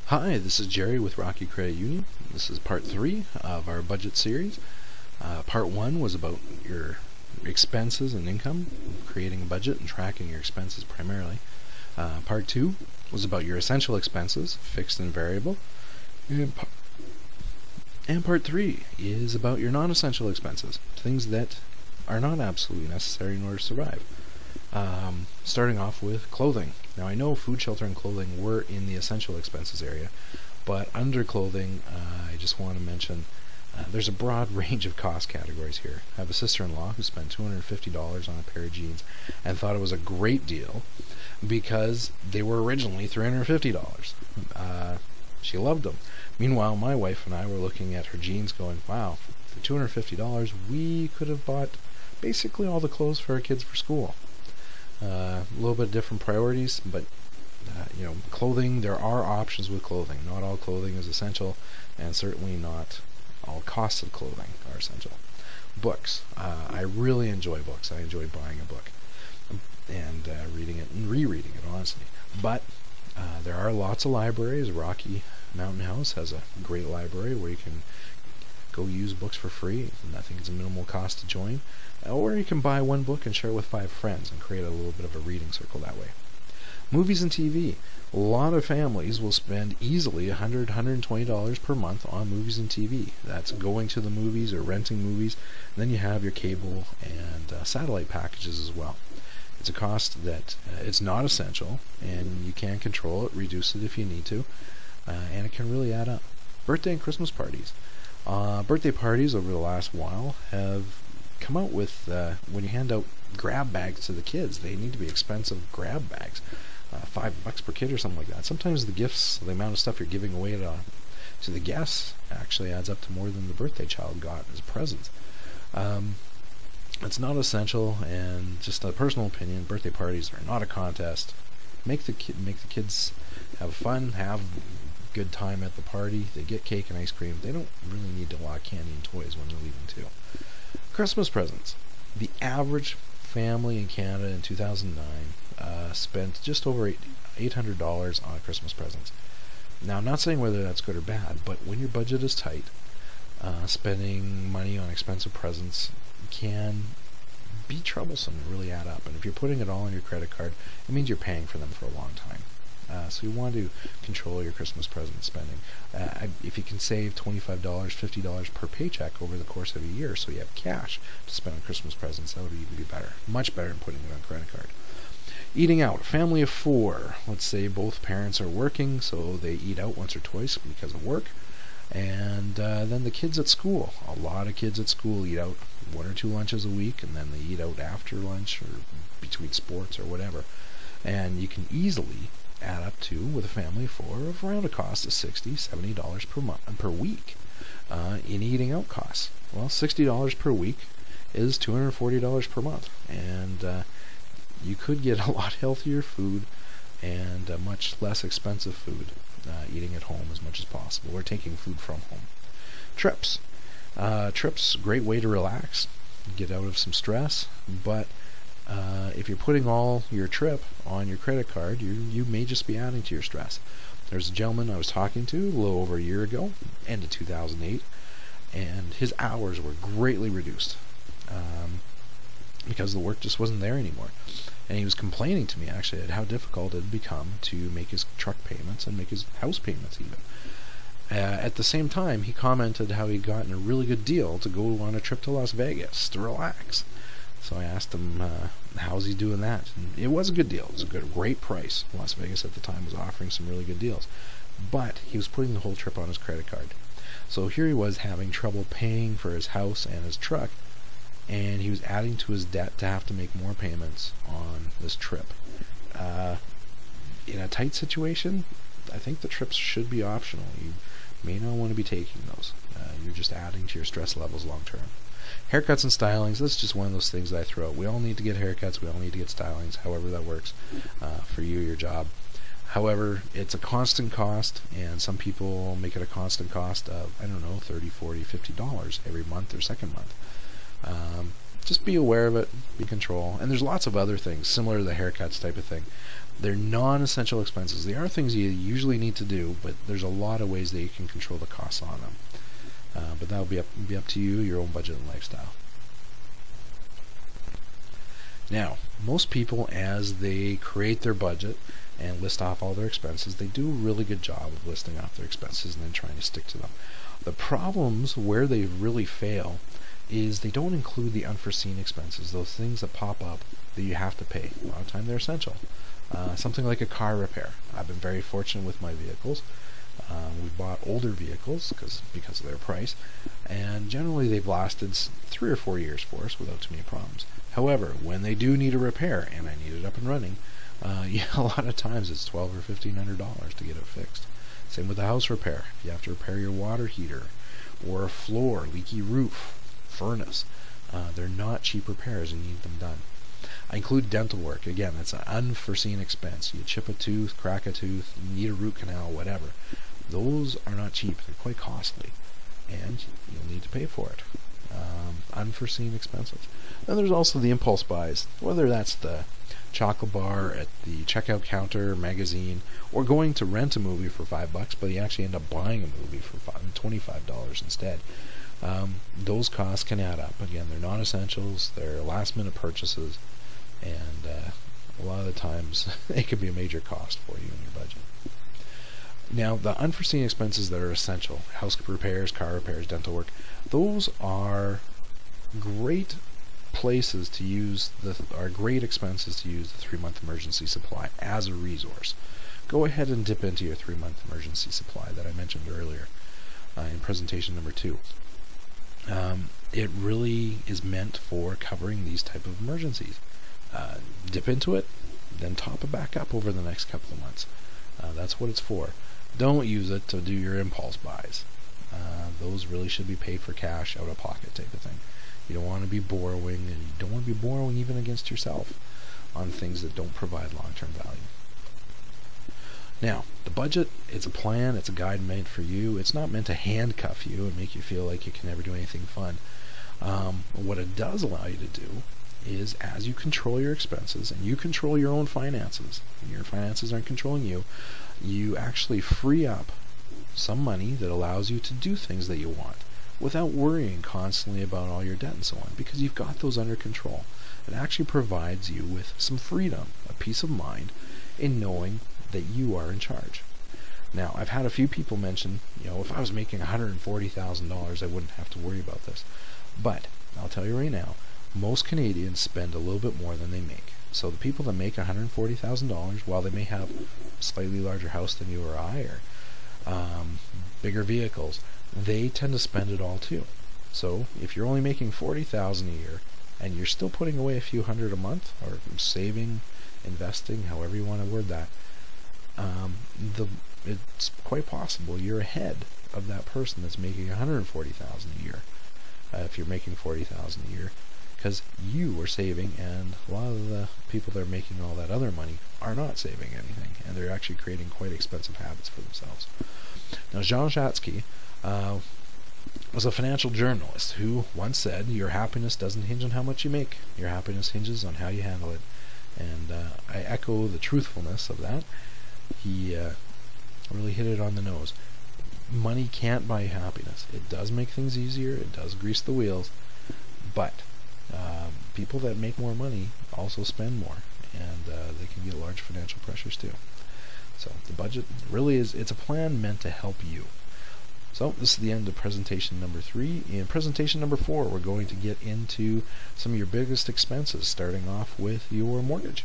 Hi, this is Jerry with Rocky Credit Union. This is part 3 of our budget series. Part 1 was about your expenses and income, creating a budget and tracking your expenses primarily. Part 2 was about your essential expenses, fixed and variable. And part 3 is about your non-essential expenses, things that are not absolutely necessary in order to survive. Starting off with clothing. Now I know food, shelter, and clothing were in the essential expenses area, but under clothing, I just want to mention there's a broad range of cost categories here. I have a sister-in-law who spent $250 on a pair of jeans and thought it was a great deal because they were originally $350. She loved them. Meanwhile, my wife and I were looking at her jeans going, wow, for $250 we could have bought basically all the clothes for our kids for school. A little bit different priorities, but clothing, there are options with clothing. Not all clothing is essential, and certainly not all costs of clothing are essential. Books. I really enjoy books. I enjoy buying a book and reading it and rereading it, honestly. But there are lots of libraries. Rocky Mountain House has a great library where you can go use books for free. I think it's a minimal cost to join. Or you can buy one book and share it with 5 friends and create a little bit of a reading circle that way. Movies and TV. A lot of families will spend easily $100, $120 per month on movies and TV. That's going to the movies or renting movies. And then you have your cable and satellite packages as well. It's a cost that it's not essential, and you can control it, reduce it if you need to, and it can really add up. Birthday and Christmas parties. Birthday parties over the last while have come out with, when you hand out grab bags to the kids, they need to be expensive grab bags. $5 per kid or something like that. Sometimes the gifts, the amount of stuff you're giving away to the guests actually adds up to more than the birthday child got as presents. It's not essential, and just a personal opinion, birthday parties are not a contest. Make the kids have fun, have good time at the party. They get cake and ice cream. They don't really need a lot of candy and toys when they're leaving too. Christmas presents. The average family in Canada in 2009 spent just over $800 on Christmas presents. Now, I'm not saying whether that's good or bad, but when your budget is tight, spending money on expensive presents can be troublesome and really add up. And if you're putting it all on your credit card, it means you're paying for them for a long time. So you want to control your Christmas present spending. If you can save $25, $50 per paycheck over the course of a year, so you have cash to spend on Christmas presents, that would even be better. Much better than putting it on credit card. Eating out. Family of 4. Let's say both parents are working, so they eat out once or twice because of work. And then the kids at school. A lot of kids at school eat out 1 or 2 lunches a week, and then they eat out after lunch or between sports or whatever. And you can easily add up to, with a family of 4, of around a cost of $60, $70 per week in eating out costs. Well, $60 per week is $240 per month, and you could get a lot healthier food and much less expensive food eating at home as much as possible, or taking food from home. Trips. Trips, great way to relax, get out of some stress, but if you're putting all your trip on your credit card, you may just be adding to your stress. There's a gentleman I was talking to a little over a year ago, end of 2008, and his hours were greatly reduced because the work just wasn't there anymore. And he was complaining to me actually at how difficult it had become to make his truck payments and make his house payments even. At the same time, he commented how he'd gotten a really good deal to go on a trip to Las Vegas to relax. So I asked him, how's he doing that? And it was a good deal. It was a great price. Las Vegas at the time was offering some really good deals. But he was putting the whole trip on his credit card. So here he was having trouble paying for his house and his truck, and he was adding to his debt to have to make more payments on this trip. In a tight situation, I think the trips should be optional. You may not want to be taking those. You're just adding to your stress levels long term. Haircuts and stylings, that's just one of those things that I throw out. We all need to get haircuts, we all need to get stylings, however that works for you, your job. However, it's a constant cost, and some people make it a constant cost of, I don't know, $30, $40, $50 every month or second month. just be aware of it, be in control. And there's lots of other things similar to the haircuts type of thing. They're non-essential expenses. They are things you usually need to do, but there's a lot of ways that you can control the costs on them. But that'll be up to you, your own budget and lifestyle. Now, most people, as they create their budget and list off all their expenses, they do a really good job of listing off their expenses and then trying to stick to them. The problems where they really fail is they don't include the unforeseen expenses, those things that pop up that you have to pay. A lot of time they're essential. Something like a car repair. I've been very fortunate with my vehicles. We bought older vehicles because of their price, and generally they've lasted 3 or 4 years for us without too many problems. However, when they do need a repair, and I need it up and running, a lot of times it's $1,200 or $1,500 to get it fixed. Same with the house repair. If you have to repair your water heater, or a floor, leaky roof, furnace, they're not cheap repairs and you need them done. I include dental work. Again, it's an unforeseen expense. You chip a tooth, crack a tooth, need a root canal, whatever. Those are not cheap. They're quite costly, and you'll need to pay for it. Unforeseen expenses. Then there's also the impulse buys, whether that's the chocolate bar at the checkout counter, magazine, or going to rent a movie for $5, but you actually end up buying a movie for $25 instead. Those costs can add up. Again, they're non-essentials, they're last-minute purchases, and a lot of the times it can be a major cost for you in your budget. Now, the unforeseen expenses that are essential, house repairs, car repairs, dental work, those are great places to use, are great expenses to use the 3-month emergency supply as a resource. Go ahead and dip into your 3-month emergency supply that I mentioned earlier in presentation number 2. It really is meant for covering these type of emergencies. Dip into it, then top it back up over the next couple of months. That's what it's for. Don't use it to do your impulse buys. Those really should be paid for cash, out of pocket type of thing. You don't want to be borrowing, and you don't want to be borrowing even against yourself on things that don't provide long-term value. Now, the budget, it's a plan, it's a guide made for you. It's not meant to handcuff you and make you feel like you can never do anything fun. What it does allow you to do is, as you control your expenses and you control your own finances, and your finances aren't controlling you, you actually free up some money that allows you to do things that you want without worrying constantly about all your debt and so on, because you've got those under control. It actually provides you with some freedom, a peace of mind in knowing that you are in charge. Now, I've had a few people mention, if I was making $140,000, I wouldn't have to worry about this. But I'll tell you right now, most Canadians spend a little bit more than they make. So the people that make $140,000, while they may have a slightly larger house than you or I, or bigger vehicles, they tend to spend it all too. So if you're only making $40,000 a year and you're still putting away a few hundred a month, or saving, investing, however you want to word that, it's quite possible you're ahead of that person that's making $140,000 a year. If you're making $40,000 a year, because you are saving, and a lot of the people that are making all that other money are not saving anything, and they're actually creating quite expensive habits for themselves. Now, Jean Shatsky was a financial journalist who once said, "Your happiness doesn't hinge on how much you make. Your happiness hinges on how you handle it." And I echo the truthfulness of that. He really hit it on the nose. Money can't buy happiness. It does make things easier, it does grease the wheels, but people that make more money also spend more, and they can get large financial pressures too. So the budget really it's a plan meant to help you. So this is the end of presentation number 3. In presentation number 4, we're going to get into some of your biggest expenses, starting off with your mortgage.